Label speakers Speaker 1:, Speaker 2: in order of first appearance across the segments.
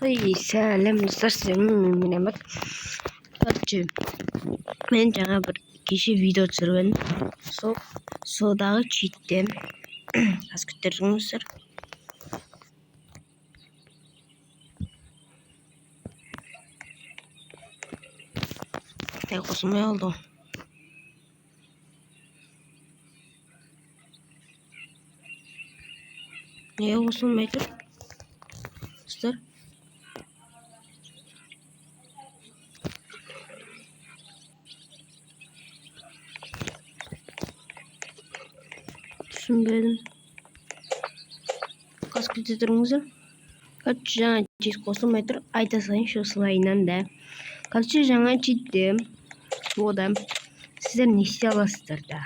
Speaker 1: Hey, сәлем достар, мен Эмет. Короче, мен жаңа бір кеше видео түсірген. Содағы читтен аз күттердіңіздер. Қосылмай алды. Неге қосылмай тұр? Достар. Түсінбедім. Қас күттердіңіздер. Короче, жаңа чит қосылмай тұр. Айта салайыншы осылайынан да. Короче, жаңа читте ода сіздер не істей аласыздар да.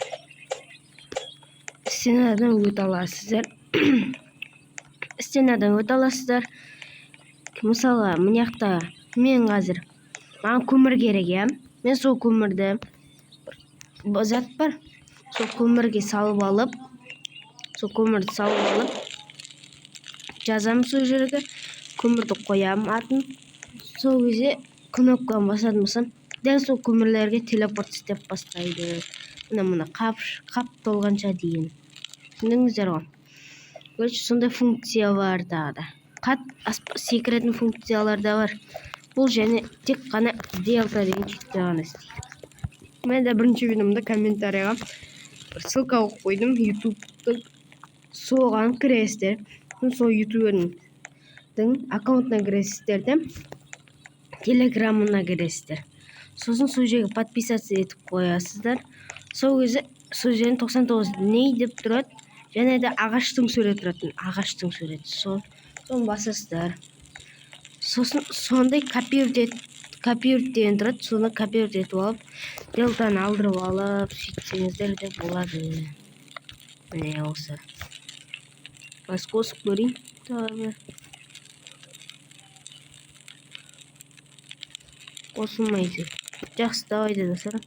Speaker 1: Стенадан өте аласыздар. Стенадан өте аласыздар. Мысалы, мынаяқта мен қазір маған көмір керек, иә. Мен сол көмірді зат бар. Сол көмірге салып алып, жазамын сол жерге, көмірді қоямын атын. Сол кезде кнопканы басатын дәл сол көмірлерге телепорт істеп бастайды. Мына қап толғанша дейін. Түсіндіңіздер ғой? Короче, сондай функция бар тағы да. Секретный функциялар да бар. Бұл және тек қана делта деген читте ғана істейді. Мен де бірінші видеомда комментарияға ссылка қойдым. YouTube-ты соған кіресіздер. Сол YouTuber'дің аккаунтына кіресіздер де телеграмына кіресіздер. Сосын сол жерге подписаться етіп қоясыздар. Сол кезде сол жерін 99 дней деп тұрады. Және де ағаштың суреті тұратын. Ағаштың суреті. Соны басасыздар. Сосын сондай копировать деген тұрады. Соны копировать етіп алып, делтаны алдырып алып, сөйтсеңіздер де болады. Міне осы. Бас қосып көрейін. Қосылмайды. Жақсы, давайте достар.